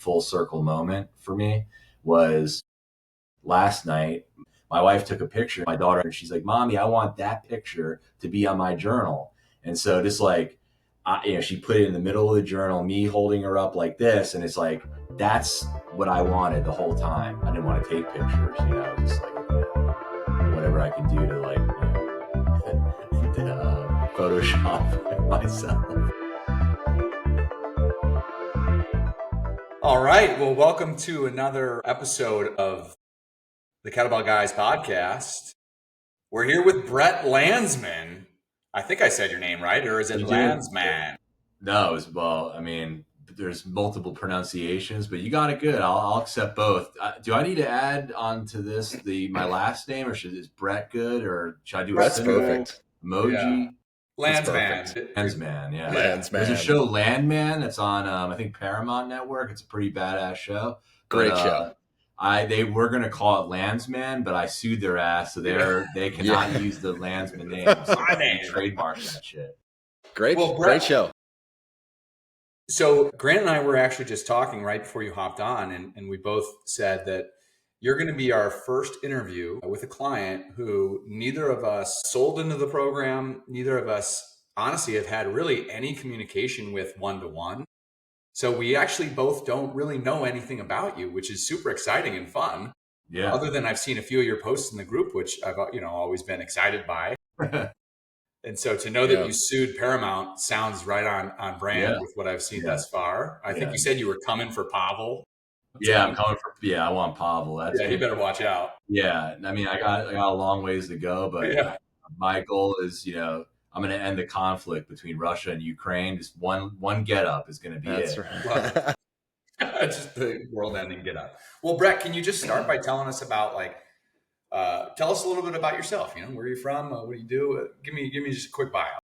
full circle moment for me was last night. My wife took a picture of my daughter and she's like, "Mommy, I want that picture to be on my journal." And so just like, she put it in the middle of the journal, me holding her up like this. And it's like, that's what I wanted the whole time. I didn't want to take pictures, just like, whatever I can do to like, Photoshop myself. All right. Well, welcome to another episode of the Kettlebell Guys podcast. We're here with Brett Landsman. I think I said your name right, or is it Landsman? No, there's multiple pronunciations, but you got it good. I'll accept both. Do I need to add on to this my last name, or is Brett good, or should I do Brett's a perfect emoji? Yeah. Landsman. Landsman, yeah. Landsman. There's a show, Landman, that's on I think Paramount Network. It's a pretty badass show. Great show. They were gonna call it Landsman, but I sued their ass, so they cannot use the Landsman name. So they trademarked that shit. Great show. So Grant and I were actually just talking right before you hopped on, and we both said that you're going to be our first interview with a client who neither of us sold into the program. Neither of us honestly have had really any communication with one-to-one. So we actually both don't really know anything about you, which is super exciting and fun. Yeah. Other than I've seen a few of your posts in the group, which I've always been excited by. And so to know that you sued Paramount sounds right on brand with what I've seen thus far. I think you said you were coming for Pavel. I'm coming for. Yeah, I want Pavel. You better watch out. Yeah, I got a long ways to go, but my goal is, I'm going to end the conflict between Russia and Ukraine. Just one get up is going to be it. Right. Just the world-ending get up. Well, Brett, can you just start by telling us about tell us a little bit about yourself. Where are you from? What do you do? Give me just a quick bio.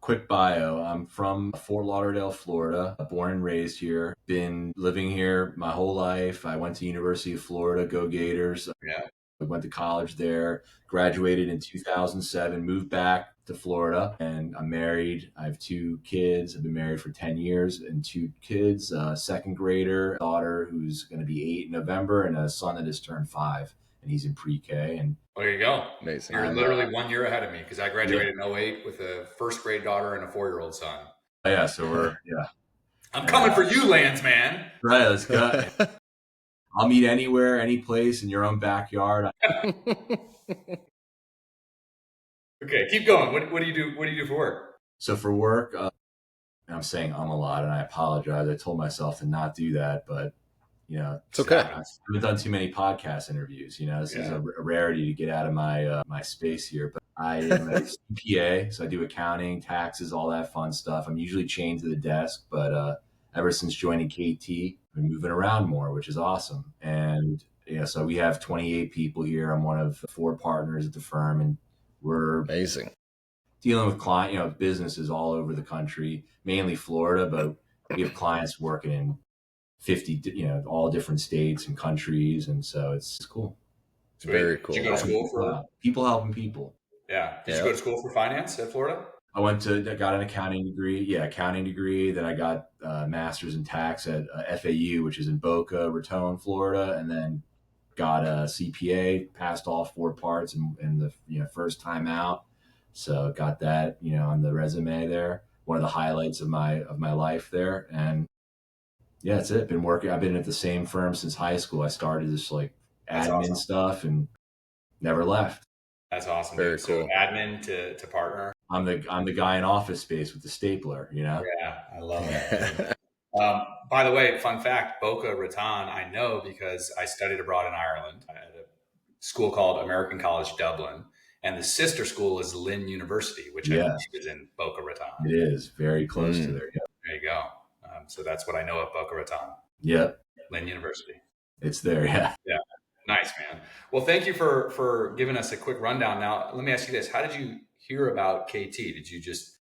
Quick bio. I'm from Fort Lauderdale, Florida. Born and raised here. Been living here my whole life. I went to University of Florida. Go Gators. Yeah. I went to college there. Graduated in 2007. Moved back to Florida, and I'm married. I have 2 kids. I've been married for 10 years and 2 kids. Second grader daughter who's going to be 8 in November, and a son that just turned 5. And he's in pre-K. And there you go. Amazing. You're literally 1 year ahead of me because I graduated in 08 with a first grade daughter and a 4-year-old son. Yeah, so we're I'm coming for you, Landsman. Right, let's go. I'll meet anywhere, any place in your own backyard. Okay, keep going. What do you do? What do you do for work? So for work, I'm saying a lot, and I apologize. I told myself to not do that, but it's okay. I haven't done too many podcast interviews. This is a rarity to get out of my my space here. But I am a CPA, so I do accounting, taxes, all that fun stuff. I'm usually chained to the desk, but ever since joining KT, I've been moving around more, which is awesome. And so we have 28 people here. I'm one of 4 partners at the firm, and we're amazing. Dealing with client, businesses all over the country, mainly Florida, but we have clients working in 50, all different states and countries. And so it's cool. It's very cool. Did you go to school for people helping people? Yeah. Did you go to school for finance at Florida? I got an accounting degree. Yeah. Accounting degree. Then I got a master's in tax at FAU, which is in Boca Raton, Florida. And then got a CPA, passed all 4 parts in the first time out. So got that, on the resume there. One of the highlights of my life there. And yeah, that's it. I've been at the same firm since high school. I started this admin stuff and never left. That's awesome. Very cool. So admin to partner. I'm the guy in Office Space with the stapler, Yeah, I love it. By the way, fun fact, Boca Raton, I know because I studied abroad in Ireland. I had a school called American College Dublin, and the sister school is Lynn University, which I believe is in Boca Raton. It is very close to there. Yeah. There you go. So that's what I know of Boca Raton. Yep. Lynn University. It's there, yeah. Yeah. Nice, man. Well, thank you for giving us a quick rundown. Now, let me ask you this. How did you hear about KT? Did you just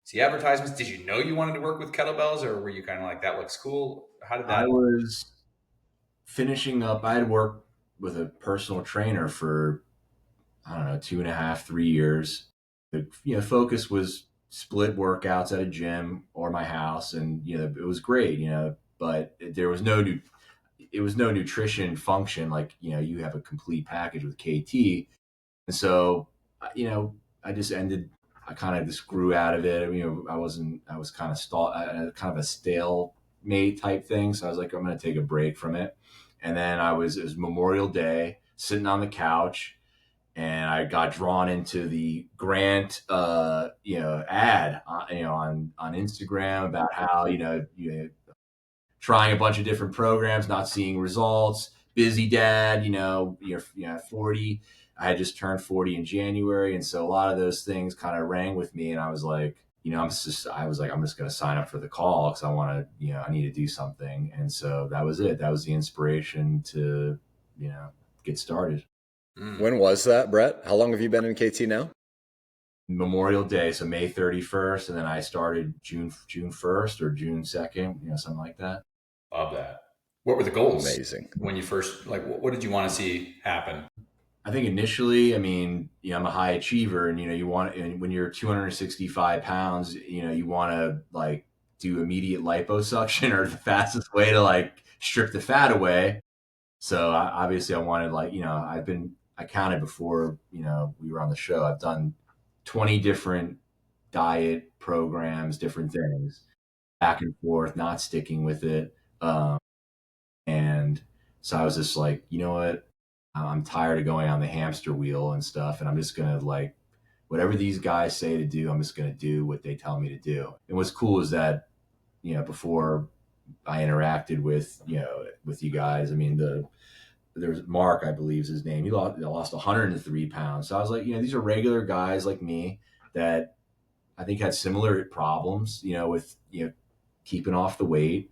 see advertisements? Did you know you wanted to work with kettlebells, or were you kind of like, that looks cool? How did that? I was finishing up. I had worked with a personal trainer for, 2.5, 3 years. The focus was split workouts at a gym or my house. And, it was great, but there was no nutrition function. Like, you have a complete package with KT. And so, I just I kind of just grew out of it. I was kind of kind of a stalemate type thing. So I was like, I'm going to take a break from it. And then it was Memorial Day, sitting on the couch, and I got drawn into the Grant, ad, on Instagram about how, trying a bunch of different programs, not seeing results. Busy dad, you're 40. I had just turned 40 in January, and so a lot of those things kind of rang with me, and I was like, I'm just going to sign up for the call because I want to, I need to do something, and so that was it. That was the inspiration to, get started. When was that, Brett? How long have you been in KT now? Memorial Day, so May 31st, and then I started June 1st or June 2nd, something like that. Love that. What were the goals? Amazing. When you first, what did you want to see happen? I think initially, I'm a high achiever, and and when you're 265 pounds, you want to do immediate liposuction, or the fastest way to strip the fat away. So obviously I wanted I counted before, we were on the show. I've done 20 different diet programs, different things, back and forth, not sticking with it. And so I was just like, you know what? I'm tired of going on the hamster wheel and stuff. And I'm just going to whatever these guys say to do, I'm just going to do what they tell me to do. And what's cool is that, before I interacted with, with you guys, there's Mark, I believe is his name. He lost 103 pounds. So I was like, these are regular guys like me that I think had similar problems, with, keeping off the weight.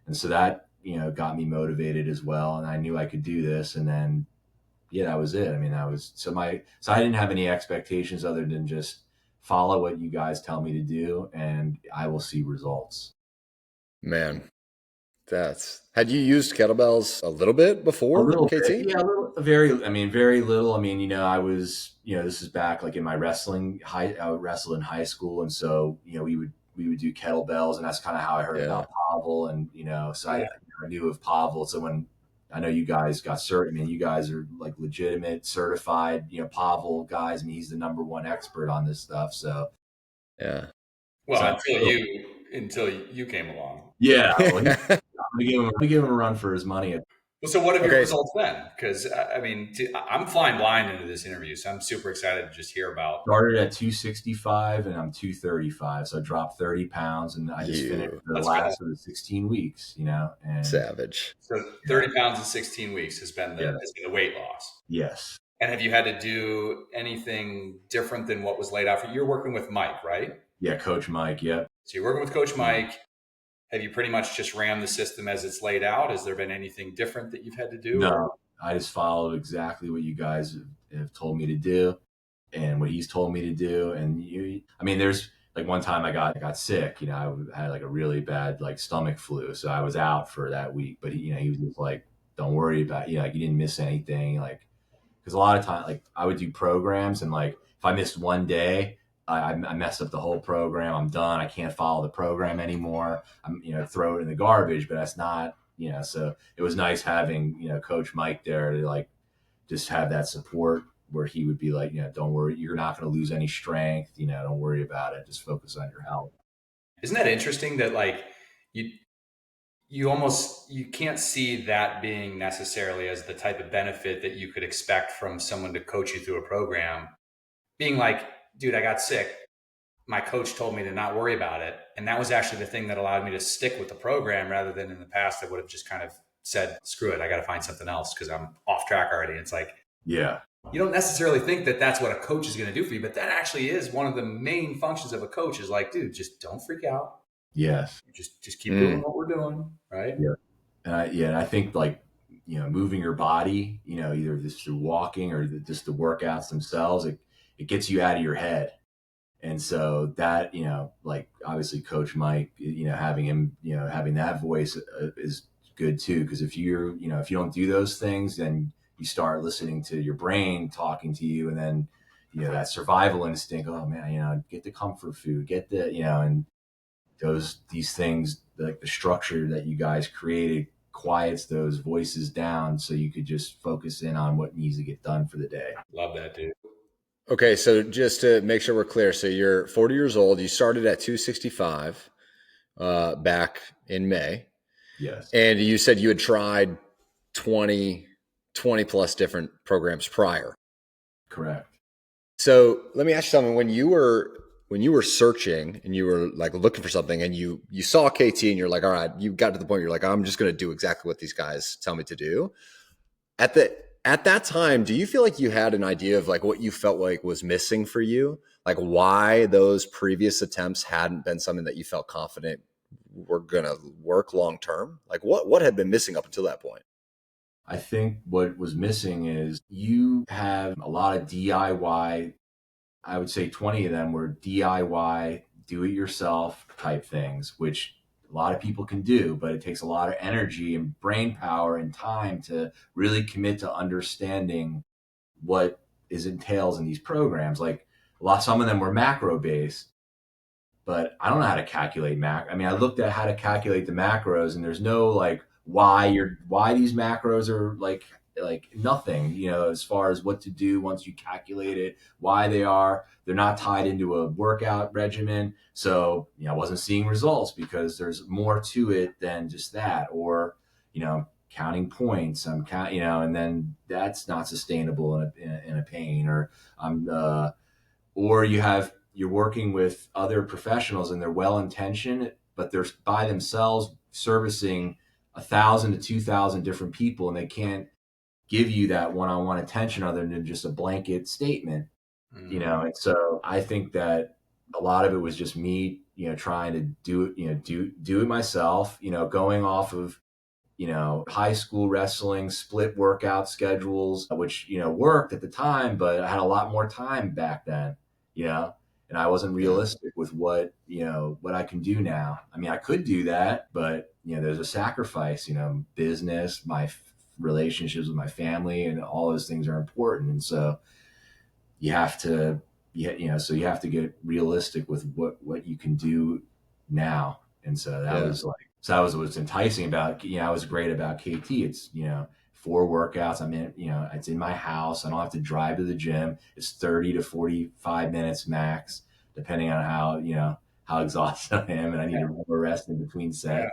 And so that, got me motivated as well. And I knew I could do this. And then, that was it. So I didn't have any expectations other than just follow what you guys tell me to do, and I will see results. Man, had you used kettlebells a little bit before? A little KT? bit. Yeah, very little. I was, this is back in my wrestling. I would wrestle in high school. And so, we would do kettlebells, and that's kind of how I heard about Pavel. And, so I knew of Pavel. So when I know you guys got certain, you guys are legitimate certified, Pavel guys. He's the number one expert on this stuff. So, yeah. Well, until you came along. Yeah. Well, I'm gonna give him a run for his money. Well, so what have your results been? Because I'm flying blind into this interview, so I'm super excited to just hear about. Started at 265 and I'm 235, so I dropped 30 pounds, and I just finished the last of the 16 weeks. And savage. So 30 pounds in 16 weeks has been the weight loss. Yes. And have you had to do anything different than what was laid out for you? You're working with Mike, right? Yeah, Coach Mike. Yep. So you're working with Coach Mike. Have you pretty much just ran the system as it's laid out? Has there been anything different that you've had to do? No, I just followed exactly what you guys have told me to do, and what he's told me to do. And there's one time I got sick. I had a really bad stomach flu, so I was out for that week. But he was just like, "Don't worry about it. You didn't miss anything." Because a lot of times, I would do programs, and if I missed one day, I messed up the whole program. I'm done. I can't follow the program anymore. I'm, throw it in the garbage, but that's not, so it was nice having, Coach Mike there to just have that support where he would be like, don't worry, you're not going to lose any strength. Don't worry about it. Just focus on your health. Isn't that interesting that you can't see that being necessarily as the type of benefit that you could expect from someone to coach you through a program, being like, dude, I got sick. My coach told me to not worry about it. And that was actually the thing that allowed me to stick with the program, rather than in the past I would have just kind of said, screw it, I got to find something else because I'm off track already. It's you don't necessarily think that that's what a coach is going to do for you, but that actually is one of the main functions of a coach is dude, just don't freak out. Yes. Just keep doing what we're doing. Right. Yeah. And I think moving your body, either just through walking or just the workouts themselves, it gets you out of your head. And so that, obviously Coach Mike, having him, having that voice is good too. Because if you don't do those things, then you start listening to your brain talking to you, and then, that survival instinct, oh man, get the comfort food, get the, and these things, the structure that you guys created quiets those voices down so you could just focus in on what needs to get done for the day. Love that, dude. Okay, so just to make sure we're clear, so you're 40 years old. You started at 265 back in May. Yes. And you said you had tried 20 plus different programs prior. Correct. So let me ask you something. When you were searching and you were like looking for something and you saw KT and you're like, all right, you got to the point where you're like, I'm just going to do exactly what these guys tell me to do. At that time, do you feel like you had an idea of like what you felt like was missing for you? Like why those previous attempts hadn't been something that you felt confident were going to work long term? Like what had been missing up until that point? I think what was missing is you have a lot of DIY. I would say 20 of them were DIY, do it yourself type things, which a lot of people can do, but it takes a lot of energy and brain power and time to really commit to understanding what is entails in these programs. Like some of them were macro based, but I don't know how to calculate I mean, I looked at how to calculate the macros and there's no like why these macros are like nothing, as far as what to do once you calculate it, why they're not tied into a workout regimen. So, I wasn't seeing results because there's more to it than just that, or, counting points, and then that's not sustainable in a pain, or or you're working with other professionals and they're well-intentioned, but they're by themselves servicing 1,000 to 2,000 different people, and they can't give you that one-on-one attention other than just a blanket statement, And so I think that a lot of it was just me, trying to do it, do it myself, going off of, high school wrestling, split workout schedules, which, worked at the time, but I had a lot more time back then, and I wasn't realistic with what I can do now. I mean, I could do that, but, there's a sacrifice, business, relationships with my family, and all those things are important. And so you have to, so you have to get realistic with what you can do now. And so that was what's enticing about, was great about KT. It's, 4 workouts. I'm in, it's in my house. I don't have to drive to the gym. It's 30 to 45 minutes max, depending on how exhausted I am, and I need a little rest in between sets.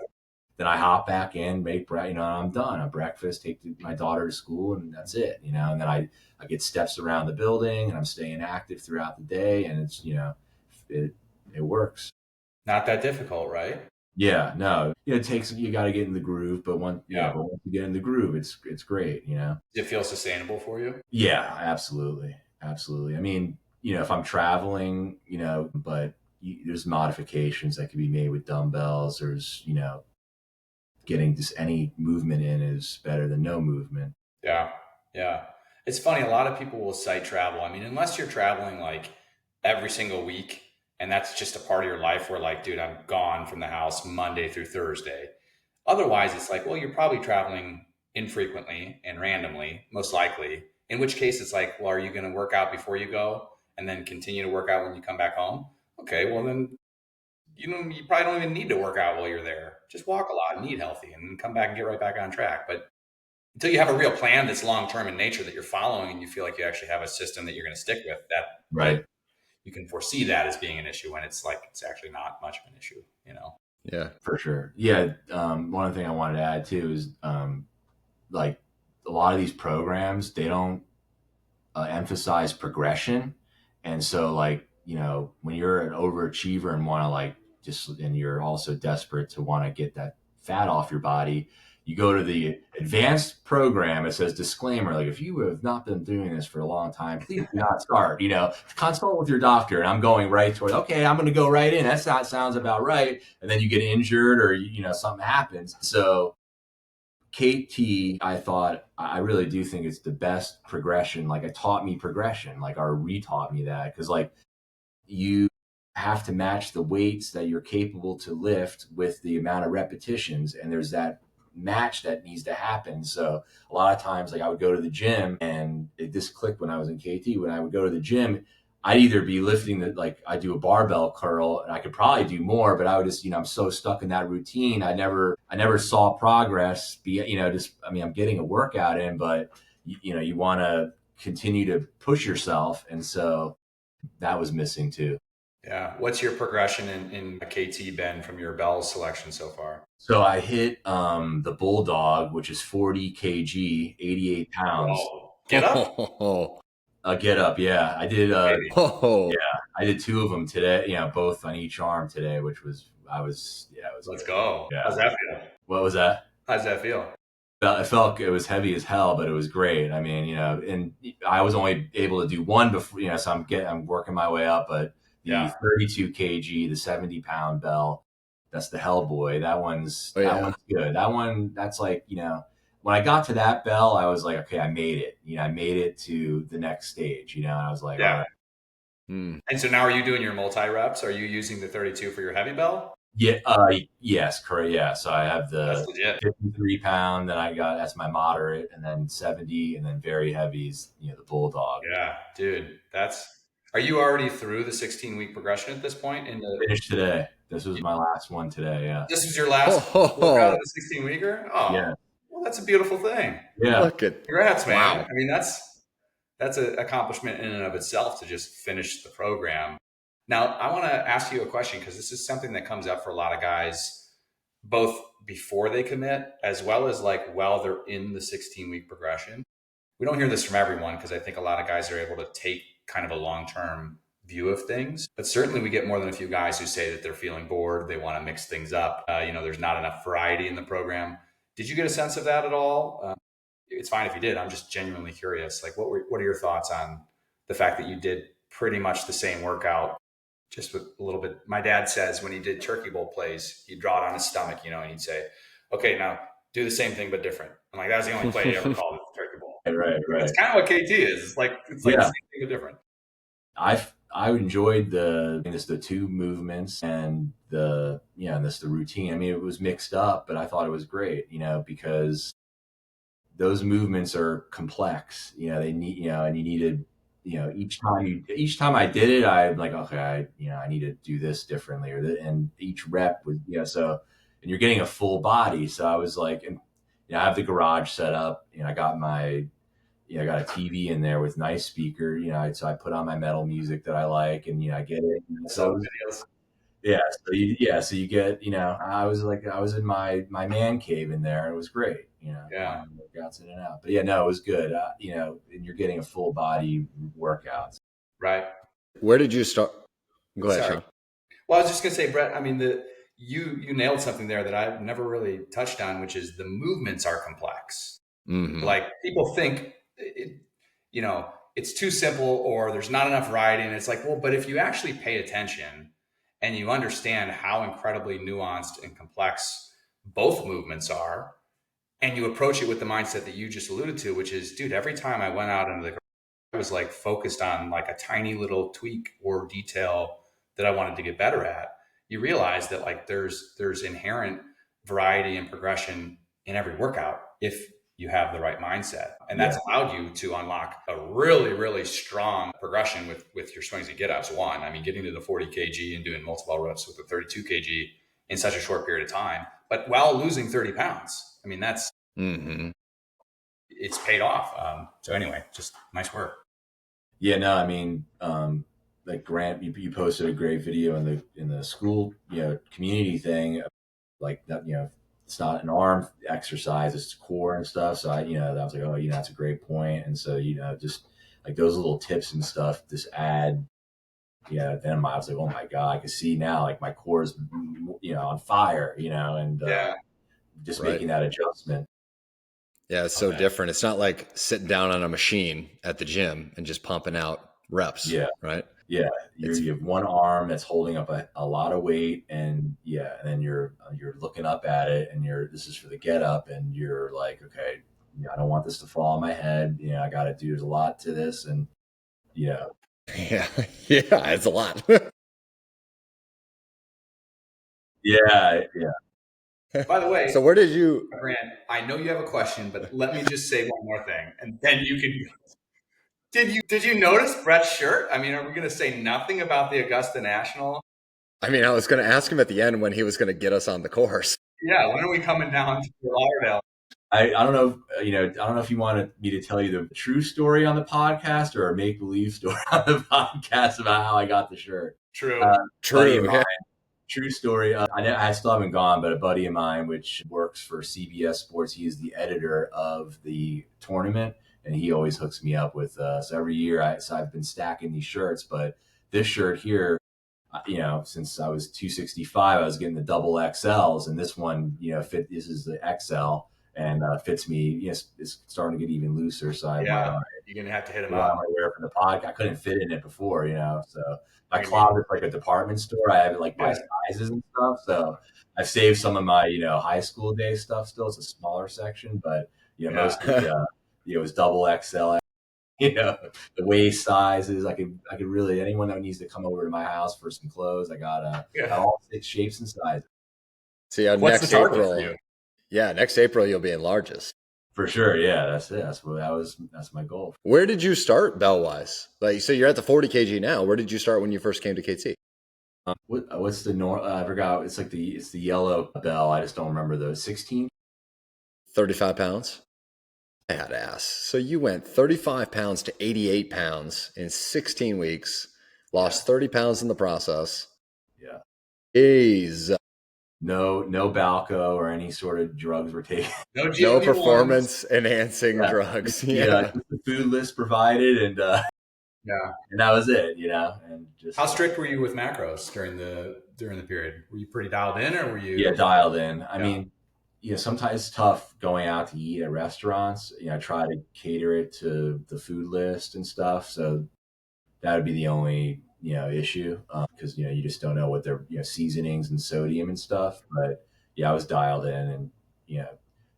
Then I hop back in, make I'm done. A breakfast, take my daughter to school, and that's it. And then I get steps around the building, and I'm staying active throughout the day, and it's it works. Not that difficult, right? Yeah, no, it takes, you got to get in the groove, but once you get in the groove, it's great. Does it feel sustainable for you? Yeah, absolutely, absolutely. I mean, if I'm traveling, but there's modifications that can be made with dumbbells. There's getting just any movement in is better than no movement. Yeah. Yeah. It's funny. A lot of people will cite travel. I mean, unless you're traveling like every single week and that's just a part of your life where like, dude, I'm gone from the house Monday through Thursday. Otherwise, it's like, well, you're probably traveling infrequently and randomly, most likely, in which case it's like, well, are you going to work out before you go and then continue to work out when you come back home? Okay. Well, then you probably don't even need to work out while you're there. Just walk a lot and eat healthy and then come back and get right back on track. But until you have a real plan that's long-term in nature that you're following and you feel like you actually have a system that you're going to stick with, that right, you can foresee that as being an issue when it's actually not much of an issue, Yeah, for sure. Yeah. One other thing I wanted to add too is like a lot of these programs, they don't emphasize progression. And so like, when you're an overachiever and want to and you're also desperate to want to get that fat off your body, you go to the advanced program. It says disclaimer, like if you have not been doing this for a long time, please do not start, consult with your doctor. And I'm going right toward, okay, I'm going to go right in. That sounds about right. And then you get injured or, something happens. So KT, I really do think it's the best progression. Like it taught me progression, like or retaught me that. Cause like you have to match the weights that you're capable to lift with the amount of repetitions. And there's that match that needs to happen. So a lot of times, like I would go to the gym and this clicked when I was in KT, when I would go to the gym, I'd either be lifting I do a barbell curl and I could probably do more, but I would just, I'm so stuck in that routine. I never saw progress I'm getting a workout in, but you want to continue to push yourself. And so that was missing too. Yeah. What's your progression in KT been from your bell selection so far? So I hit the Bulldog, which is 40 kg, 88 pounds. Whoa. Get up. Get up. Yeah. I did. Baby. I did 2 of them today, both on each arm today, which was, it was Let's good. go. Yeah. How's that feel? What was that? How's that feel? I felt it was heavy as hell, but it was great. I mean, and I was only able to do one before, so I'm working my way up, but the 32 kg, the 70-pound bell, that's the Hellboy. That one's good. That's like, when I got to that bell, I was like, okay, I made it. I made it to the next stage, and I was like, all right. And so now are you doing your multi-reps? Are you using the 32 for your heavy bell? Yeah. Yes, correct. Yeah. So I have the 53-pound that I got. That's my moderate, and then 70, and then very heavies. The Bulldog. Yeah, dude. Are you already through the 16-week progression at this point? Finished today. This was my last one today. Yeah. This was your last workout of the 16-weeker? Oh, yeah. Well, that's a beautiful thing. Yeah. Congrats, man. Wow. I mean, that's an accomplishment in and of itself to just finish the program. Now, I want to ask you a question because this is something that comes up for a lot of guys, both before they commit as well as while they're in the 16-week progression. We don't hear this from everyone because I think a lot of guys are able to take kind of a long-term view of things. But certainly we get more than a few guys who say that they're feeling bored. They want to mix things up. There's not enough variety in the program. Did you get a sense of that at all? It's fine if you did. I'm just genuinely curious. What are your thoughts on the fact that you did pretty much the same workout, just with a little bit? My dad says when he did turkey bowl plays, he'd draw it on his stomach, and he'd say, okay, now do the same thing, but different. I'm like, that's the only play he ever called it, the turkey bowl. Right. It's kind of what KT is. It's like the same thing, but different. I enjoyed the 2 movements and the routine. I mean, it was mixed up, but I thought it was great, because those movements are complex. They need, and you needed, each time I did it, I'm like, okay, I need to do this differently, and each rep was, so, and you're getting a full body. So I was like, and I have the garage set up, I got I got a TV in there with nice speaker, so I put on my metal music that I like, and I get it. So so you get, I was in my man cave in there, and it was great, workouts in and out. But no, it was good. And you're getting a full body workout. Right. Where did you start? Go ahead, Sean. Well, I was just gonna say, Brett, I mean, you nailed something there that I've never really touched on, which is the movements are complex. Mm-hmm. Like people think it's too simple or there's not enough variety. And it's like, well, but if you actually pay attention and you understand how incredibly nuanced and complex both movements are, and you approach it with the mindset that you just alluded to, which is, dude, every time I went out into I was focused on a tiny little tweak or detail that I wanted to get better at. You realize that there's inherent variety and progression in every workout if you have the right mindset. And that's allowed you to unlock a really, really strong progression with your swings and get-ups. One, I mean, getting to the 40 kg and doing multiple reps with the 32 kg in such a short period of time, but while losing 30 pounds. I mean, that's, it's paid off. So anyway, just nice work. Yeah, no, I mean, like Grant, you posted a great video in the school, community thing, like that, it's not an arm exercise, it's core and stuff. So I was like, oh, that's a great point. And so, just like those little tips and stuff, just add, then I was like, oh my God, I can see now, like my core is, on fire, and just making that adjustment. Yeah, it's so different. It's not like sitting down on a machine at the gym and just pumping out reps. Yeah. Right. Yeah. You have one arm that's holding up a lot of weight, and then you're looking up at it, and this is for the get up, and you're like, okay, I don't want this to fall on my head. I got to do, there's a lot to this, and Yeah, it's a lot. Yeah. By the way, so where did you, Grant, I know you have a question, but let me just say one more thing, and then you can, Did you notice Brett's shirt? I mean, are we going to say nothing about the Augusta National? I mean, I was going to ask him at the end when he was going to get us on the course. Yeah, when are we coming down to Fort Lauderdale? I don't know, I don't know if you wanted me to tell you the true story on the podcast or a make believe story on the podcast about how I got the shirt. True. Buddy of mine, true story. I still haven't gone, but a buddy of mine, which works for CBS Sports, he is the editor of the tournament, and he always hooks me up with. So every year, I've been stacking these shirts, but this shirt here, since I was 265, I was getting the double XLs, and this one, this is the XL. And fits me. It's starting to get even looser. So you're gonna have to hit him up. I wear for the podcast. I couldn't fit in it before, So my closet's like a department store. I have it like by sizes and stuff. So I've saved some of my high school day stuff. Still, it's a smaller section, but mostly it was double XL. The waist sizes. I could really, anyone that needs to come over to my house for some clothes, I got all 6 shapes and sizes. See, next April. Yeah, next April you'll be in largest. For sure, yeah, that's it. That's my goal. Where did you start bell-wise? Like, so you're at the 40 kg now. Where did you start when you first came to KT? What's the norm? I forgot. It's the yellow bell. I just don't remember the 16. 35 pounds. Badass. So you went 35 pounds to 88 pounds in 16 weeks. Lost 30 pounds in the process. Yeah. Jeez. No Balco or any sort of drugs were taken. No performance enhancing drugs. Just the food list provided, and and that was it. And just how strict were you with macros during the period? Were you pretty dialed in, or were you? Yeah, dialed in. I mean, sometimes it's tough going out to eat at restaurants. I try to cater it to the food list and stuff. So that would be the only issue, because you just don't know what their seasonings and sodium and stuff. But I was dialed in, and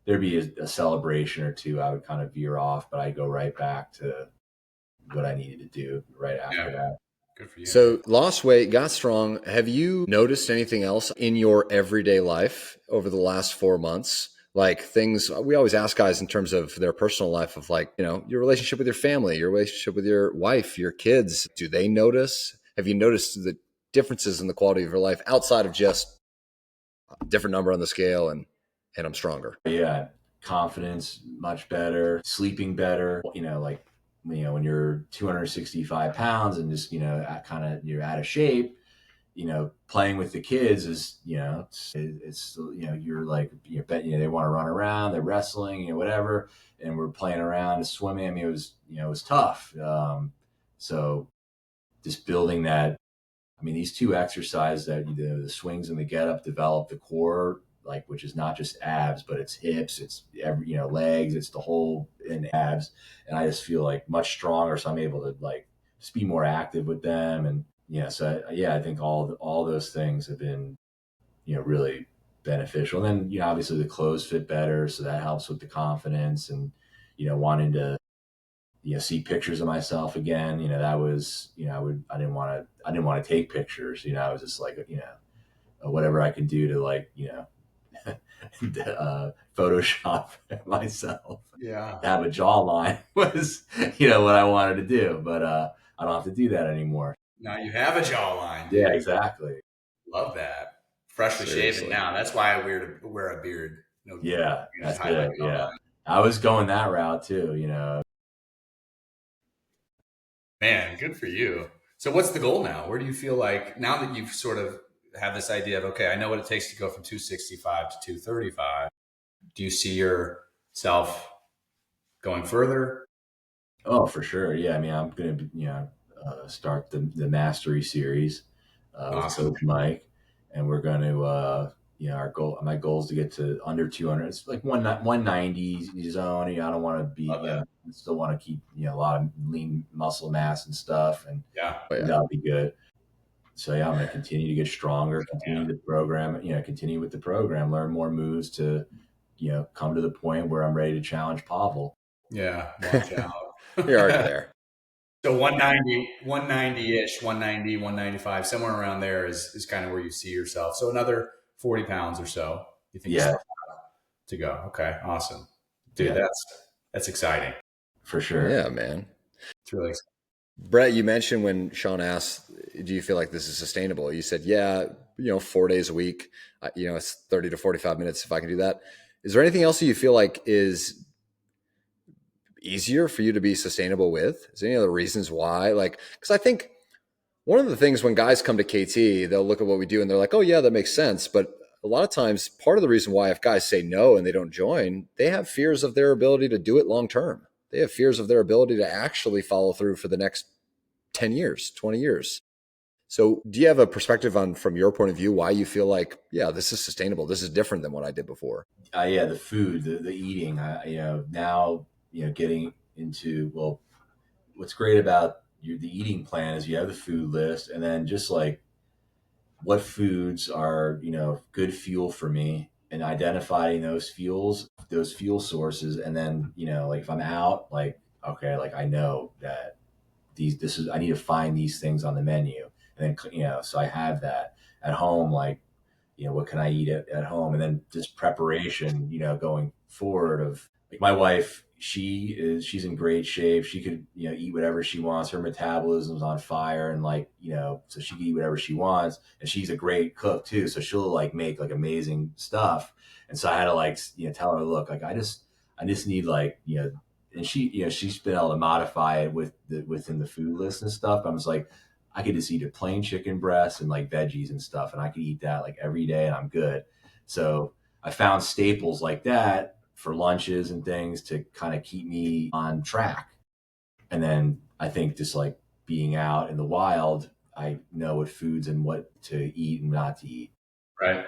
there'd be a celebration or two, I would kind of veer off, but I go right back to what I needed to do right after that. Good for you. So lost weight, got strong. Have you noticed anything else in your everyday life over the last 4 months? Like things we always ask guys in terms of their personal life, of like, your relationship with your family, your relationship with your wife, your kids. Do they notice? Have you noticed the differences in the quality of your life outside of just a different number on the scale and I'm stronger? Yeah. Confidence, much better, sleeping better, when you're 265 pounds and just, you're out of shape, playing with the kids is, it's you're like, they want to run around, they're wrestling, whatever. And we're playing around and swimming. I mean, it was tough. So just building that, these 2 exercises that the swings and the get up develop the core, which is not just abs, but it's hips, it's legs, it's the whole and abs. And I just feel like much stronger. So I'm able to just be more active with them. And I think all those things have been, really beneficial. And then, obviously the clothes fit better. So that helps with the confidence and, wanting to, see pictures of myself again. That was, I didn't want to take pictures, I was just like, whatever I could do to Photoshop myself. Yeah. Have a jawline was, what I wanted to do, but, I don't have to do that anymore. Now you have a jawline. Yeah, exactly. Love that. Freshly shaven now. That's why I wear a beard. That's it. Yeah. I was going that route too, Man, good for you. So what's the goal now? Where do you feel like, now that you've sort of have this idea of, okay, I know what it takes to go from 265 to 235. Do you see yourself going further? Oh, for sure. Yeah. I'm going to, start the mastery series with Coach Mike, and we're going to, my goal is to get to under 200. It's like 190 zone. I don't want to be, still want to keep, a lot of lean muscle mass and stuff, and that'll be good. So I'm going to continue to get stronger, continue the program, continue with the program, learn more moves to, come to the point where I'm ready to challenge Pavel. Yeah. Watch out. You're already there. So 190-ish, 190, 195, somewhere around there is kind of where you see yourself. So another 40 pounds or so, you think to go. Okay. Awesome. Dude, that's exciting. For sure. Yeah, man. It's really Brett, you mentioned when Sean asked, do you feel like this is sustainable? You said, yeah, 4 days a week, it's 30 to 45 minutes if I can do that. Is there anything else that you feel like is easier for you to be sustainable with? Is there any other reasons why? Like, because I think one of the things when guys come to KT, they'll look at what we do and they're like, oh, yeah, that makes sense. But a lot of times, part of the reason why if guys say no and they don't join, they have fears of their ability to do it long term. They have fears of their ability to actually follow through for the next 10 years, 20 years. So do you have a perspective on, from your point of view, why you feel like, yeah, this is sustainable? This is different than what I did before. Yeah, the food, the eating. Now getting into, well, what's great about the eating plan is you have the food list, and then just like what foods are good fuel for me, and identifying those fuel sources, and then like if I'm out, like okay, like I know that I need to find these things on the menu, and then so I have that at home, like what can I eat at home? And then just preparation, going forward of like my wife, she's in great shape. She could, eat whatever she wants. Her metabolism's on fire, and like, so she can eat whatever she wants. And she's a great cook too. So she'll like make like amazing stuff. And so I had to like, tell her, look, like I just need like, and she's been able to modify it within the food list and stuff. I was like, I could just eat a plain chicken breast and like veggies and stuff, and I could eat that like every day, and I'm good. So I found staples like that for lunches and things to kind of keep me on track. And then I think just like being out in the wild, I know what foods and what to eat and not to eat. right.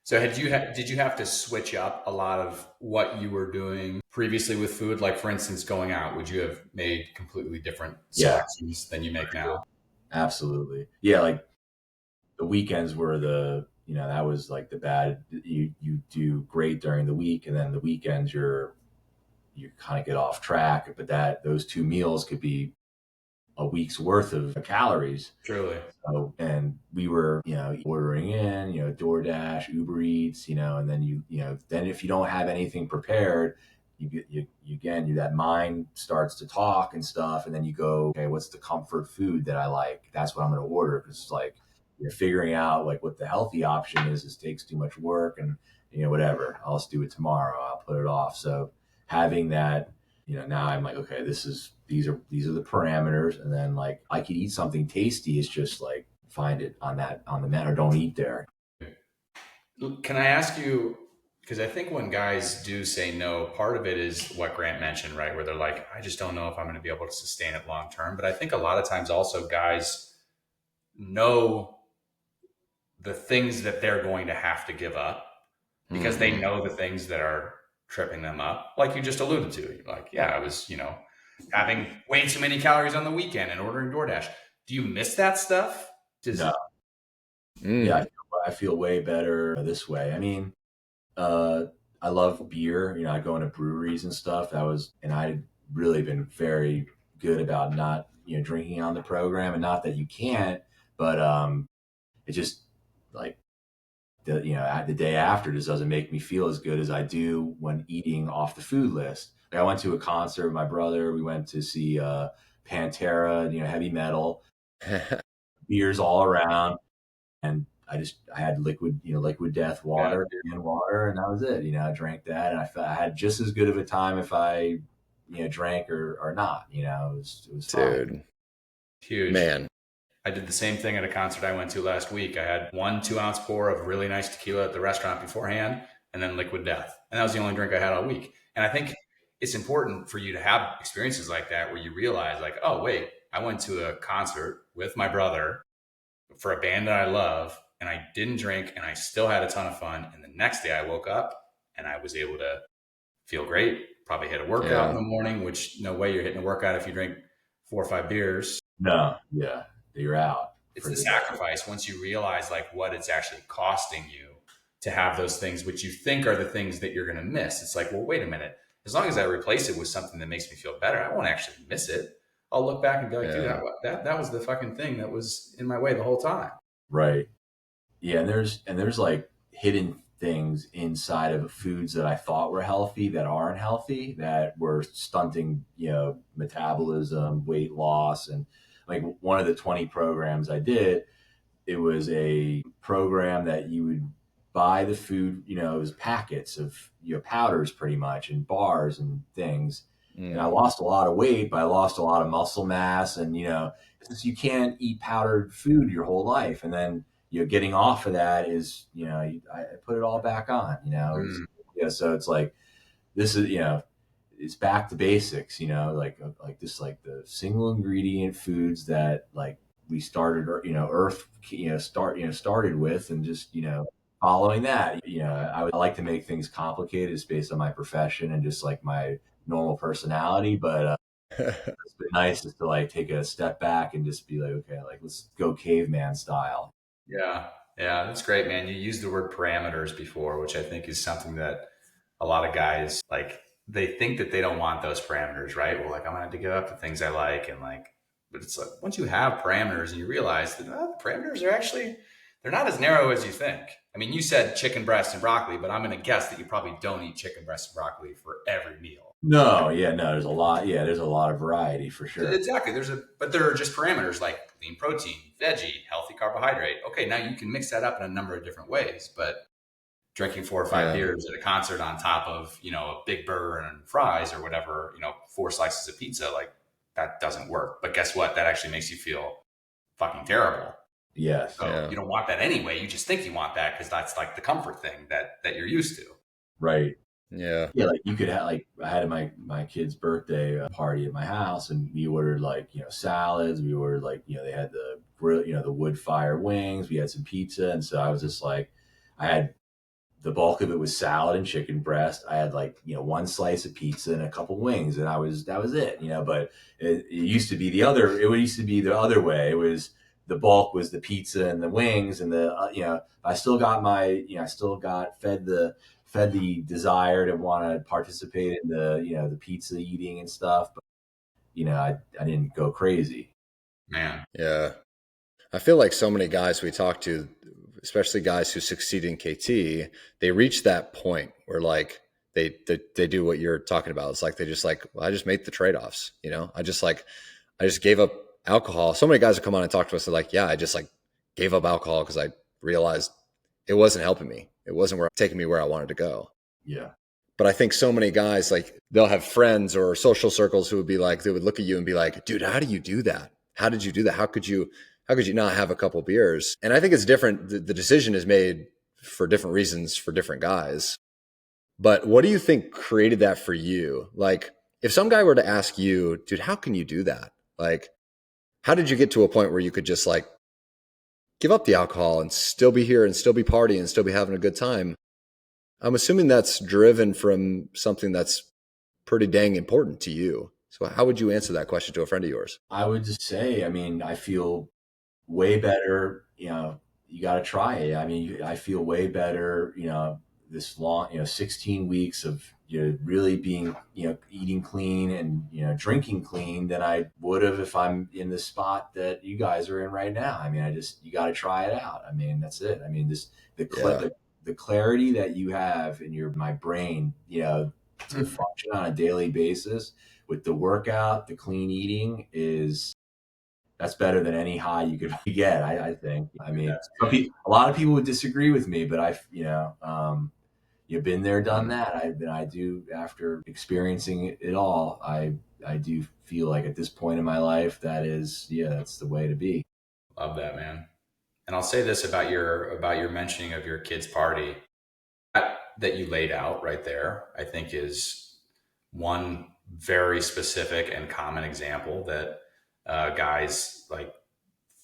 So did you have to switch up a lot of what you were doing previously with food? Like for instance, going out, would you have made completely different Yeah, selections than you make now? absolutely. Yeah, like the weekends were that was like the bad. You do great during the week, and then the weekends you kind of get off track. But those two meals could be a week's worth of calories. Truly. So, and we were, ordering in, DoorDash, Uber Eats, and then then if you don't have anything prepared, that mind starts to talk and stuff. And then you go, okay, what's the comfort food that I like? That's what I'm going to order. Cause it's like, figuring out like what the healthy option is takes too much work, and, whatever, I'll just do it tomorrow. I'll put it off. So having that, now I'm like, okay, these are the parameters. And then like I could eat something tasty. It's just like find it on the menu, or don't eat there. Can I ask you, because I think when guys do say no, part of it is what Grant mentioned, right? Where they're like, I just don't know if I'm going to be able to sustain it long term. But I think a lot of times also guys know the things that they're going to have to give up because they know the things that are tripping them up. Like you just alluded to, you're like, yeah, I was, having way too many calories on the weekend and ordering DoorDash. Do you miss that stuff? No. Yeah, I feel way better this way. I mean, I love beer. I go into breweries and stuff. And I'd really been very good about not, drinking on the program, and not that you can't, but it just like the day after just doesn't make me feel as good as I do when eating off the food list. Like I went to a concert with my brother. We went to see Pantera, heavy metal, beers all around, and I had liquid death water, and water, and that was it. I drank that, and I felt I had just as good of a time if I drank or not. It was fine. Dude, Huge. man. I did the same thing at a concert I went to last week. I had 1 2-ounce pour of really nice tequila at the restaurant beforehand, and then liquid death. And that was the only drink I had all week. And I think it's important for you to have experiences like that where you realize like, oh, wait, I went to a concert with my brother for a band that I love, and I didn't drink, and I still had a ton of fun. And the next day I woke up and I was able to feel great. Probably hit a workout in the morning, which no way you're hitting a workout if you drink 4 or 5 beers. No, yeah, you're out. It's the sacrifice once you realize like what it's actually costing you to have those things, which you think are the things that you're going to miss. It's like, well, wait a minute. As long as I replace it with something that makes me feel better, I won't actually miss it. I'll look back and be like, dude, that was the fucking thing that was in my way the whole time. Right. Yeah, and there's like hidden things inside of foods that I thought were healthy that aren't healthy, that were stunting, metabolism, weight loss. And like one of the 20 programs I did, it was a program that you would buy the food, it was packets of, powders pretty much, and bars and things. And I lost a lot of weight, but I lost a lot of muscle mass. And, since you can't eat powdered food your whole life. And then, getting off of that is, I put it all back on, so it's like, this is, it's back to basics, like this, like the single ingredient foods that like we started, Earth, started with, and just, following that, I would like to make things complicated just based on my profession and just like my normal personality. But it's been nice just to like take a step back and just be like, okay, like let's go caveman style. Yeah. Yeah. That's great, man. You used the word parameters before, which I think is something that a lot of guys like, they think that they don't want those parameters, right? Well, like I'm gonna have to give up the things I like, and like, but it's like once you have parameters and you realize that the parameters are actually, they're not as narrow as you think. I mean, you said chicken breast and broccoli, but I'm gonna guess that you probably don't eat chicken breast and broccoli for every meal. No, yeah, no, there's a lot. Yeah, there's a lot of variety for sure. Exactly. But there are just parameters like lean protein, veggie, healthy carbohydrate. Okay, now you can mix that up in a number of different ways, but drinking 4 or 5 beers at a concert on top of, a big burger and fries or whatever, 4 slices of pizza, like that doesn't work. But guess what? That actually makes you feel fucking terrible. Yes. So you don't want that anyway. You just think you want that because that's like the comfort thing that you're used to. Right. Yeah. Yeah. Like you could have, like I had my kid's birthday party at my house, and we ordered like, salads. We ordered like, they had the grill, the wood fire wings. We had some pizza. And so I was just like, I had, the bulk of it was salad and chicken breast. I had like, one slice of pizza and a couple wings, and that was it, but it used to be it used to be the other way. It was, the bulk was the pizza and the wings, and I still got I still got fed the desire to want to participate in the pizza eating and stuff. But, I didn't go crazy. Man. Yeah. I feel like so many guys we talk to, especially guys who succeed in KT, they reach that point where like they do what you're talking about. It's like, they just like, well, I just made the trade-offs, I just gave up alcohol. So many guys have come on and talk to us. They're like, yeah, I just like gave up alcohol because I realized it wasn't helping me. It wasn't taking me where I wanted to go. Yeah. But I think so many guys, like they'll have friends or social circles who would be like, they would look at you and be like, dude, how do you do that? How did you do that? How could you not have a couple beers? And I think it's different. The decision is made for different reasons for different guys. But what do you think created that for you? Like if some guy were to ask you, dude, how can you do that? Like, how did you get to a point where you could just like give up the alcohol and still be here and still be partying and still be having a good time? I'm assuming that's driven from something that's pretty dang important to you. So how would you answer that question to a friend of yours? I would just say, I feel way better. You got to try it. I feel way better, this long, 16 weeks of, really being, eating clean and, drinking clean than I would have if I'm in the spot that you guys are in right now. You got to try it out. That's it. The clarity that you have in my brain, to function on a daily basis with the workout, the clean eating that's better than any high you could get. I think. A lot of people would disagree with me, but you've been there, done that. I do, after experiencing it all, I do feel like at this point in my life, that's the way to be. Love that, man. And I'll say this about your mentioning of your kid's party that you laid out right there, I think is one very specific and common example that guys like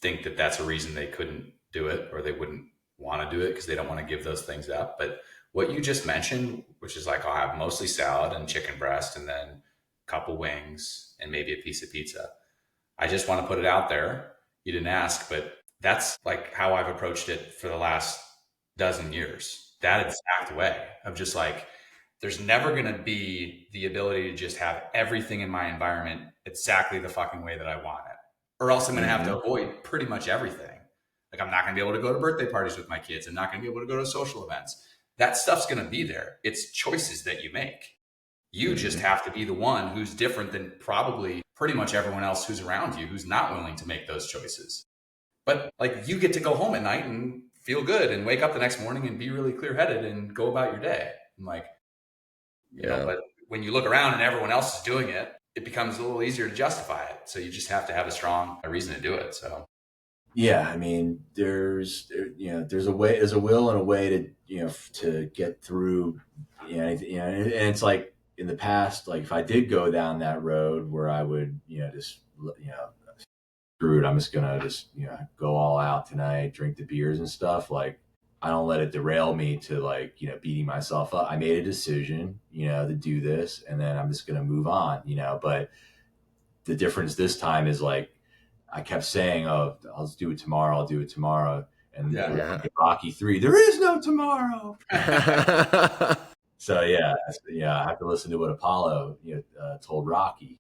think that that's a reason they couldn't do it or they wouldn't want to do it because they don't want to give those things up. But what you just mentioned, which is like, I'll have mostly salad and chicken breast and then a couple wings and maybe a piece of pizza. I just want to put it out there. You didn't ask, but that's like how I've approached it for the last dozen years. That exact way of just like, there's never going to be the ability to just have everything in my environment exactly the fucking way that I want it. Or else I'm going to have to avoid pretty much everything. Like I'm not going to be able to go to birthday parties with my kids. I'm not going to be able to go to social events. that stuff's going to be there. It's choices that you make. You just have to be the one who's different than probably pretty much everyone else who's around you, who's not willing to make those choices. But like, you get to go home at night and feel good and wake up the next morning and be really clear headed and go about your day. And like, you know, but when you look around and everyone else is doing it, it becomes a little easier to justify it. So you just have to have a strong reason to do it. So. Yeah, I mean, there's a way, there's a will and a way to get through, and it's like in the past, like if I did go down that road where I would, just, screw it, I'm just gonna just, go all out tonight, drink the beers and stuff. Like, I don't let it derail me to like, beating myself up. I made a decision, to do this, and then I'm just gonna move on, but the difference this time is like, I kept saying, "Oh, I'll do it tomorrow. I'll do it tomorrow." And Rocky 3, there is no tomorrow. So I have to listen to what Apollo told Rocky.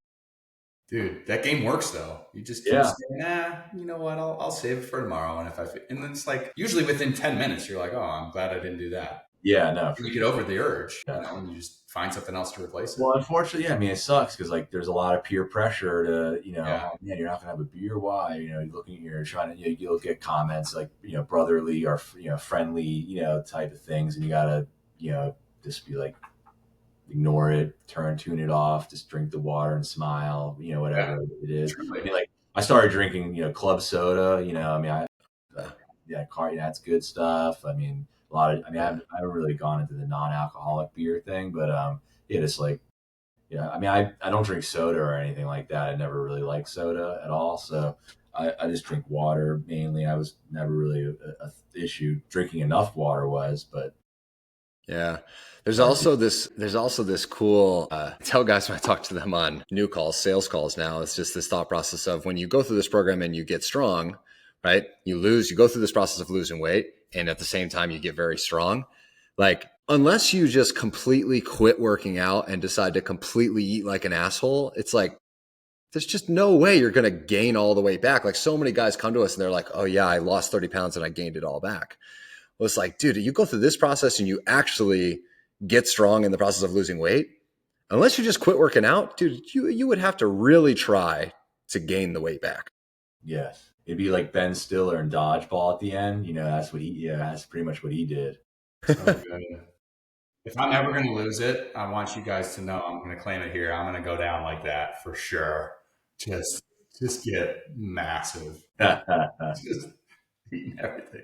Dude, that game works though. You just keep saying, you know what? I'll save it for tomorrow. And then it's like usually within 10 minutes, you're like, oh, I'm glad I didn't do that. Yeah, no. You get over the urge, and you just find something else to replace it. Well, unfortunately, I mean, it sucks because like there's a lot of peer pressure to, oh, man, you're not gonna have a beer. Why? You're looking, you're trying to, you'll get comments like, brotherly or friendly, type of things, and you gotta, just be like, ignore it, tune it off, just drink the water and smile, whatever it is. Truly. I mean, like I started drinking, club soda. I mean, that's good stuff. I mean, I haven't really gone into the non-alcoholic beer thing, but it's like, I mean, I don't drink soda or anything like that. I never really liked soda at all, so I just drink water mainly. I was never really a issue. Drinking enough water was, but yeah. There's also this cool, tell guys when I talk to them on new calls, sales calls now, it's just this thought process of when you go through this program and you get strong, right? You go through this process of losing weight, and at the same time you get very strong. Like, unless you just completely quit working out and decide to completely eat like an asshole, it's like, there's just no way you're going to gain all the way back. Like, so many guys come to us and they're like, oh yeah, I lost 30 pounds and I gained it all back. Well, it's like, dude, you go through this process and you actually get strong in the process of losing weight. Unless you just quit working out, dude, you would have to really try to gain the weight back. Yes. It'd be like Ben Stiller in Dodgeball at the end. That's pretty much what he did. So good. If I'm ever going to lose it, I want you guys to know I'm going to claim it here. I'm going to go down like that for sure. Just get massive. Just eating everything.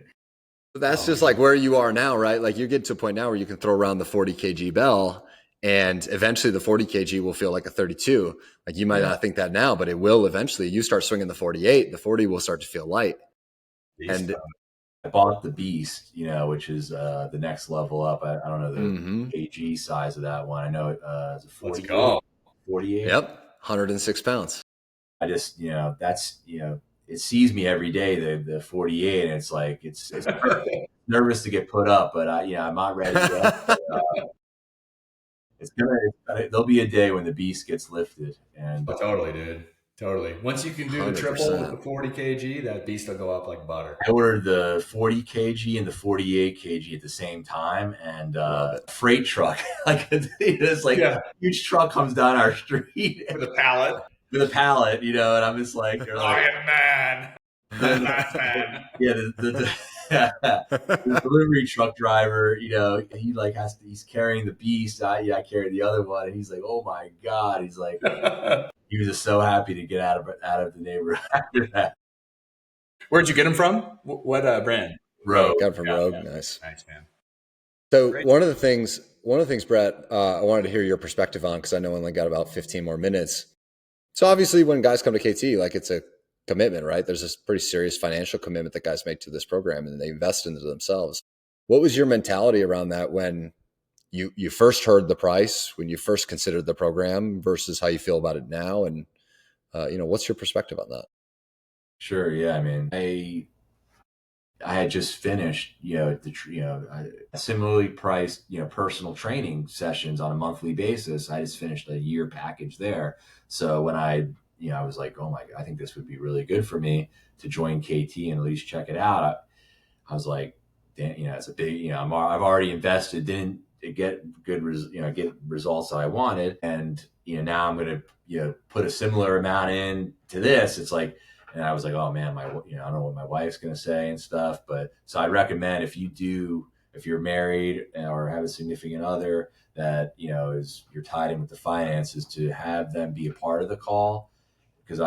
That's just like where you are now, right? Like, you get to a point now where you can throw around the 40 kg bell, and eventually the 40 kg will feel like a 32. Like, you might not think that now, but it will eventually. You start swinging the 48, the 40 will start to feel light. And I bought the Beast, which is the next level up. I don't know the kg size of that one. I know it's a 48. Yep, 106 pounds. I just, that's, it sees me every day, the 48, and it's like, it's nervous to get put up, but I'm not ready yet. There'll be a day when the Beast gets lifted. And totally, dude. Totally. Once you can do 100%. The triple with the 40 kg, that beast will go up like butter. I ordered the 40 kg and the 48 kg at the same time, and freight truck, like it's like a huge truck comes down our street with a pallet. And I'm just like, Iron Man. The last man. Yeah, the delivery truck driver, he like he's carrying the Beast. I carry the other one, and he's like, oh my God. He's like, he was just so happy to get out of the neighborhood after that. Where'd you get him from? What brand? Rogue. Got from Rogue. Yeah. Nice, man. So great. One of the things, Brett, I wanted to hear your perspective on, because I know I only got about 15 more minutes. So obviously, when guys come to KT, like, it's a commitment, right? There's this pretty serious financial commitment that guys make to this program, and they invest into themselves. What was your mentality around that when you first heard the price, when you first considered the program, versus how you feel about it now? And, what's your perspective on that? Sure. Yeah. I mean, I had just finished, similarly priced, personal training sessions on a monthly basis. I just finished a year package there. So when I was like, oh my God, I think this would be really good for me to join KT and at least check it out. I was like, it's a big, I've already invested, didn't get get results that I wanted. And, now I'm going to, put a similar amount in to this. It's like, and I was like, oh man, I don't know what my wife's going to say and stuff. But so I recommend if you're married or have a significant other that, you're tied in with the finances, to have them be a part of the call. Because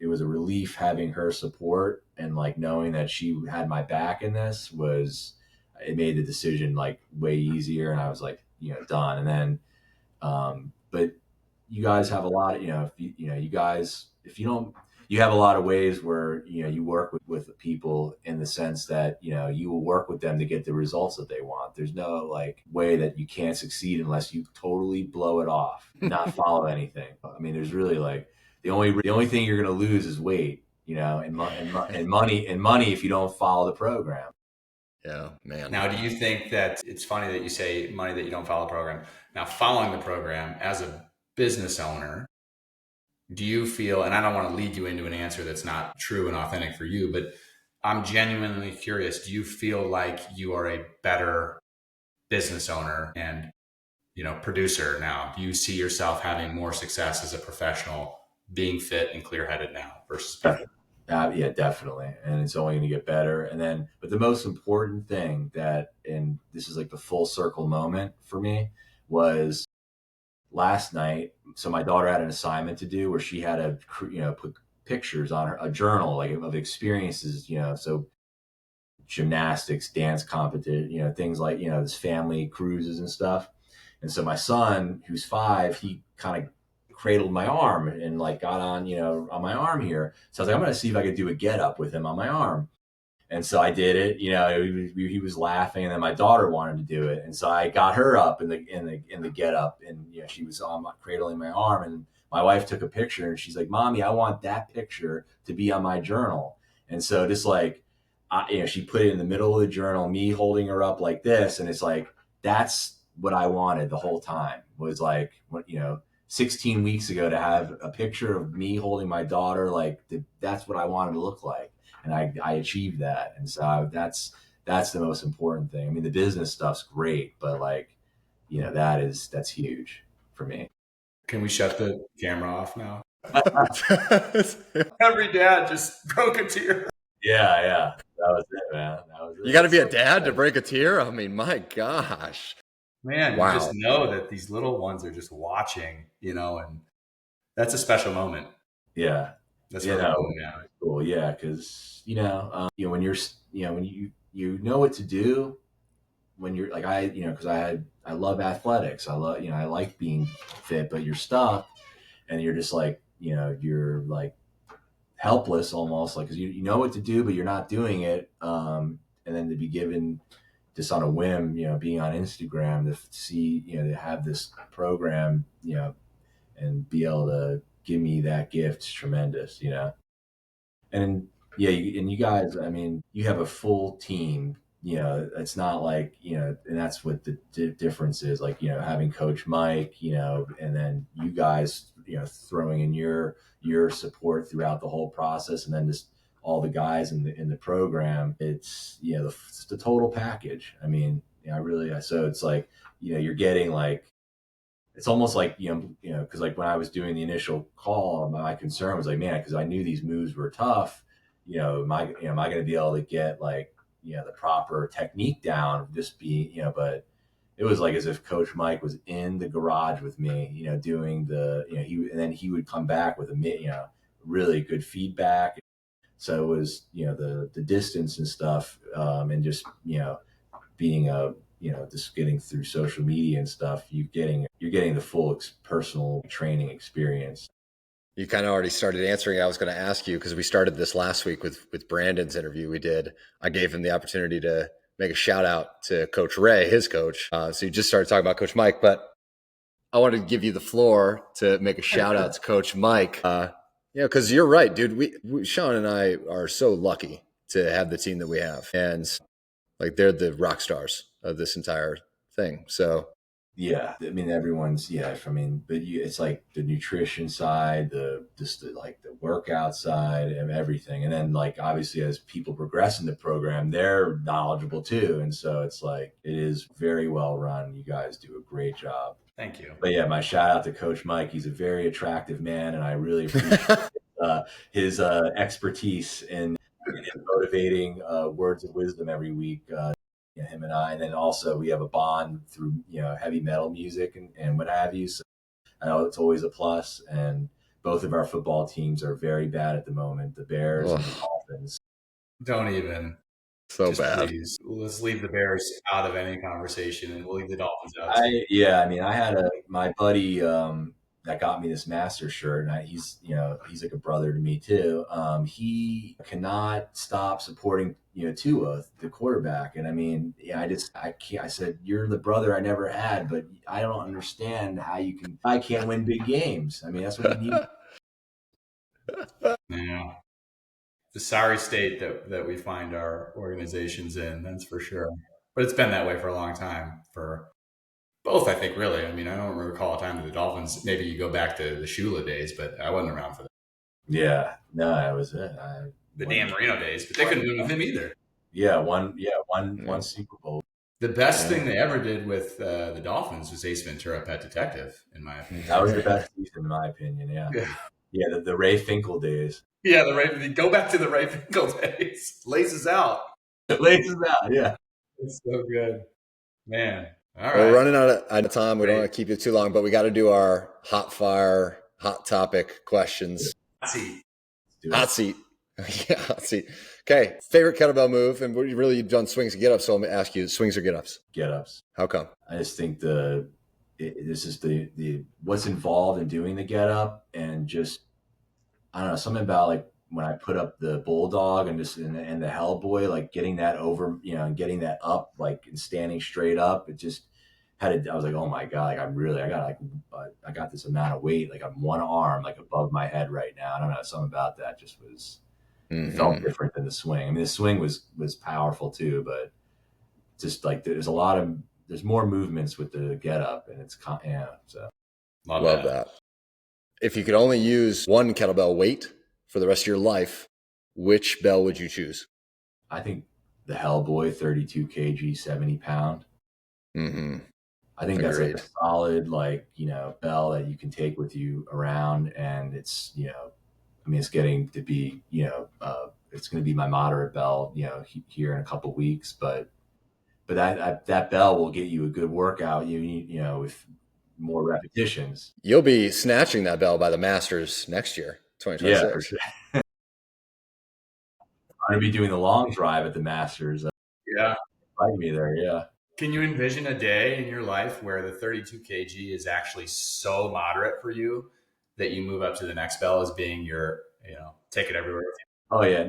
it was a relief having her support, and like knowing that she had my back in this it made the decision like way easier. And I was like, done. And then, but you guys have a lot of, if you don't, you have a lot of ways where, you work with people in the sense that, you will work with them to get the results that they want. There's no like way that you can't succeed unless you totally blow it off and not follow anything. I mean, there's really like, the only thing you're going to lose is weight, and money if you don't follow the program. Yeah, man. Now, do you think that it's funny that you say money that you don't follow the program? Now, following the program as a business owner, do you feel, and I don't want to lead you into an answer that's not true and authentic for you, but I'm genuinely curious. Do you feel like you are a better business owner and, producer now? Do you see yourself having more success as a professional, being fit and clear-headed now versus before? Yeah, definitely. And it's only going to get better. And then, but the most important thing and this is like the full circle moment for me, was last night. So my daughter had an assignment to do where she had to, put pictures on a journal, like of experiences, so gymnastics, dance competition, things like, this family cruises and stuff. And so my son, who's 5, he kind of cradled my arm and like got on, on my arm here. So I was like, I'm going to see if I could do a get up with him on my arm. And so I did it, he was laughing, and then my daughter wanted to do it. And so I got her up in the get up, and, she was cradling my arm, and my wife took a picture, and she's like, Mommy, I want that picture to be on my journal. And so just like, she put it in the middle of the journal, me holding her up like this. And it's like, that's what I wanted the whole time, was like, 16 weeks ago, to have a picture of me holding my daughter, like that's what I wanted to look like. And I achieved that. And so that's the most important thing. I mean, the business stuff's great, but like, that's huge for me. Can we shut the camera off now? Every dad just broke a tear. Yeah. That was it, man. That was it. You got to be a dad to break a tear? I mean, my gosh. Man, Wow. You just know that these little ones are just watching, and that's a special moment. Yeah. That's really cool. Yeah. Cool. Yeah. Cause, when you're, when you know what to do, when you're like, cause I love athletics. I love, I like being fit, but you're stuck and you're just like, you're like helpless almost, like, cause you know what to do, but you're not doing it. And then to be given just on a whim, being on Instagram to see, to have this program, and be able to give me that gift is tremendous, And yeah, and you guys, I mean, you have a full team, it's not like, and that's what the difference is, like, having Coach Mike, and then you guys, throwing in your support throughout the whole process, and then just all the guys in the program. It's, it's the total package. I mean, so it's like, you're getting like, it's almost like, cause like when I was doing the initial call, my concern was like, man, cause I knew these moves were tough, am I going to be able to get like, the proper technique down, just be, but it was like as if Coach Mike was in the garage with me, doing and then he would come back with really good feedback. So it was, the distance and stuff, and just, being just getting through social media and stuff, you're getting the full personal training experience. You kind of already started answering. I was going to ask you, because we started this last week with Brandon's interview we did. I gave him the opportunity to make a shout out to Coach Ray, his coach. So you just started talking about Coach Mike, but I wanted to give you the floor to make a shout out to Coach Mike. Because you're right, dude. Sean and I are so lucky to have the team that we have, and like they're the rock stars of this entire thing. So Yeah, I mean everyone's I mean, but it's like the nutrition side, like the workout side, and everything, and then like obviously as people progress in the program, they're knowledgeable too, and so it's like it is very well run. You guys do a great job. Thank you. But yeah, my shout out to Coach Mike. He's a very attractive man, and I really appreciate his expertise in motivating words of wisdom every week. Him and I, and then also we have a bond through heavy metal music and what have you. So I know it's always a plus. And both of our football teams are very bad at the moment. The Bears and the Dolphins. Don't even. So Just bad. Please, let's leave the Bears out of any conversation, and we'll leave the Dolphins out. I mean, I had my buddy that got me this master shirt, and he's like a brother to me too. He cannot stop supporting Tua, the quarterback, and I mean, I can't. I said, you're the brother I never had, but I don't understand how I can't win big games. I mean, that's what you need. Yeah. The sorry state that we find our organizations in, that's for sure. But it's been that way for a long time for both, I think, really. I mean, I don't recall a time with the Dolphins. Maybe you go back to the Shula days, but I wasn't around for that. Yeah, no, that was it. The Dan Marino days, but they couldn't win with him either. Yeah, one Super Bowl. The best thing they ever did with the Dolphins was Ace Ventura: Pet Detective, in my opinion. That was the best season, in my opinion. Yeah, the Ray Finkel days. Yeah, go back to the Ray Finkel days. Laces out. Laces out, yeah. It's so good. Man. All right. We're running out of time. We don't want to keep you too long, but we got to do our hot topic questions. Hot seat. Hot seat. Yeah, hot seat. Okay. Favorite kettlebell move? And really, you've done swings and get-ups, so I'm going to ask you, swings or get-ups? Get-ups. How come? I just think this is the what's involved in doing the get-up, and just, I don't know, something about like when I put up the bulldog and the Hellboy, like getting that over, and getting that up, like, and standing straight up, it just I was like, oh my God, like I got this amount of weight, like I'm one arm, like above my head right now. I don't know, something about that just it felt different than the swing. I mean, the swing was powerful too, but just like there's more movements with the get up, and it's so love that. If you could only use one kettlebell weight for the rest of your life, which bell would you choose? I think the Hellboy, 32 kg, 70 pound. Mm-hmm. I think that's like a solid, like, bell that you can take with you around, and it's, I mean, it's getting to be, it's going to be my moderate bell, here in a couple of weeks, but that bell will get you a good workout, with more repetitions. You'll be snatching that bell by the Masters next year, 2026. Yeah, for sure. I'm going to be doing the long drive at the Masters. Yeah. Invite me there, yeah. Can you envision a day in your life where the 32 kg is actually so moderate for you that you move up to the next bell as being your, take it everywhere with you? Oh yeah,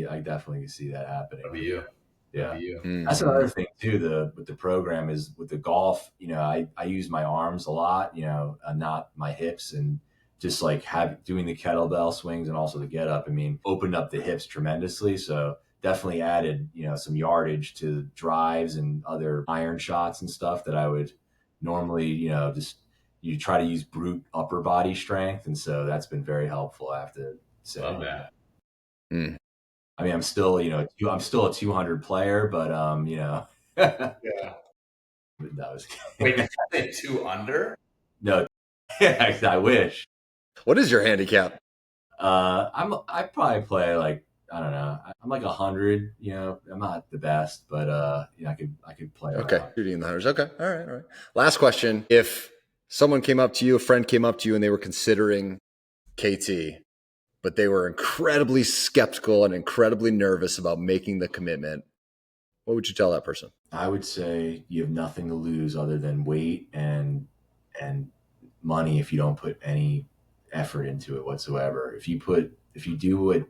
I definitely can see that happening. That'll be you. Yeah. That's another thing too, with the program is with the golf, I use my arms a lot, not my hips, and just like doing the kettlebell swings and also the get up, I mean, opened up the hips tremendously. So definitely added, some yardage to drives and other iron shots and stuff that I would normally, you try to use brute upper body strength. And so that's been very helpful, I have to say. Love that. I mean, I'm still a 200 player, but, Yeah. That was Wait, did you say 2 under? No, I wish. What is your handicap? I probably play like, I don't know. I'm like 100. I'm not the best, but I could play. Okay, around. shooting in the hundreds. Okay, all right. Last question: if someone came up to you, a friend came up to you, and they were considering KT, but they were incredibly skeptical and incredibly nervous about making the commitment, what would you tell that person? I would say you have nothing to lose other than weight and money if you don't put any effort into it whatsoever. If you do what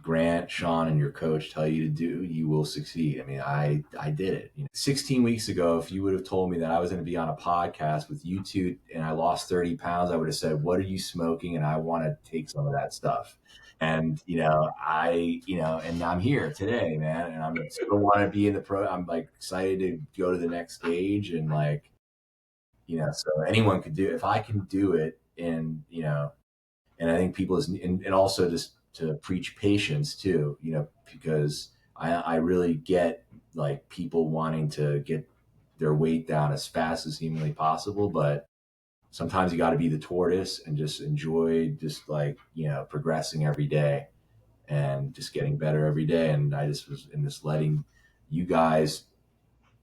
Grant, Sean, and your coach tell you to do, you will succeed. I mean, I did it. 16 weeks ago, if you would have told me that I was going to be on a podcast with you two and I lost 30 pounds, I would have said, what are you smoking? And I want to take some of that stuff. And, and I'm here today, man. And I'm still want to be in the I'm like excited to go to the next stage. And like, so anyone could do it. If I can do it, and and I think people and also just to preach patience too, because I really get like people wanting to get their weight down as fast as humanly possible, but sometimes you got to be the tortoise and just enjoy just like, progressing every day and just getting better every day. And I just was in this letting you guys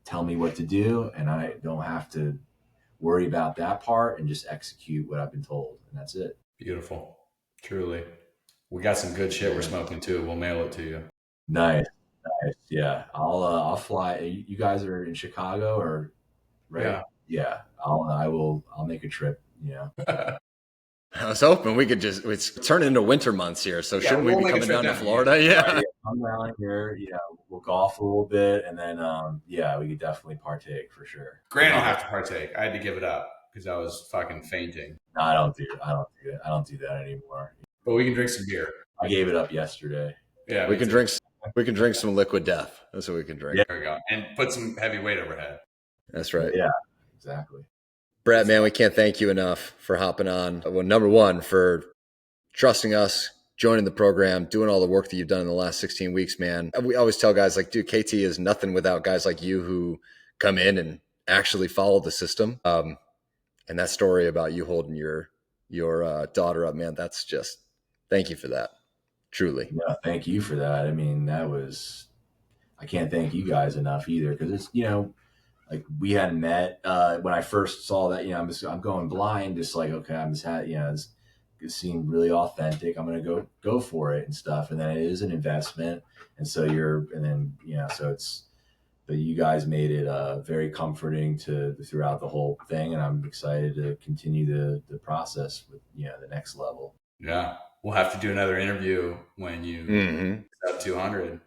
tell me what to do, and I don't have to worry about that part and just execute what I've been told. And that's it. Beautiful. Truly. We got some good shit we're smoking too. We'll mail it to you. Nice. Yeah. I'll fly. You guys are in Chicago or right? Yeah. I'll make a trip, I was hoping we could it's turning into winter months here. So shouldn't we be coming down to Florida? Yeah. I'm down here, we'll golf a little bit, and then, we could definitely partake for sure. Grant will have to partake. I had to give it up because I was fucking fainting. No, I don't do it. I don't do that anymore. But we can drink some beer. I gave it up yesterday. Yeah. We can drink some liquid death. That's what we can drink. Yeah. There we go. And put some heavy weight overhead. That's right. Yeah, exactly. Brett, man, we can't thank you enough for hopping on. Well, number one, for trusting us, joining the program, doing all the work that you've done in the last 16 weeks, man. We always tell guys like, dude, KT is nothing without guys like you who come in and actually follow the system. And that story about you holding your daughter up, man, that's just, thank you for that. Truly. Yeah, thank you for that. I mean, I can't thank you guys enough either, because it's, like we hadn't met when I first saw that. I'm going blind, just like, okay, I'm just it seemed really authentic. I'm gonna go for it and stuff, and then it is an investment, and so but you guys made it very comforting throughout the whole thing, and I'm excited to continue the process with the next level. Yeah, we'll have to do another interview when you sub 200.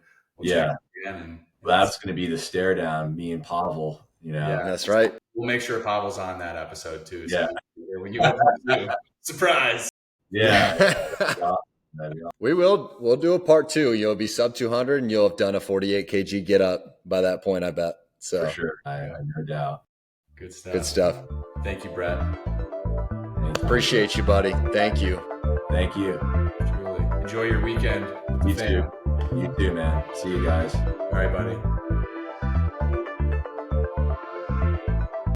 That's going to be the stare down, me and Pavel. Yeah, that's right. We'll make sure Pavel's on that episode too. Yeah. So when you surprise. Yeah. We'll do a part 2. You'll be sub 200 and you'll have done a 48 kg get up by that point, I bet. So for sure. I no doubt. Good stuff. Thank you, Brett. Appreciate you, buddy. Thank you. Thank you. Truly. Enjoy your weekend. You too. You too, man. See you guys. All right, buddy.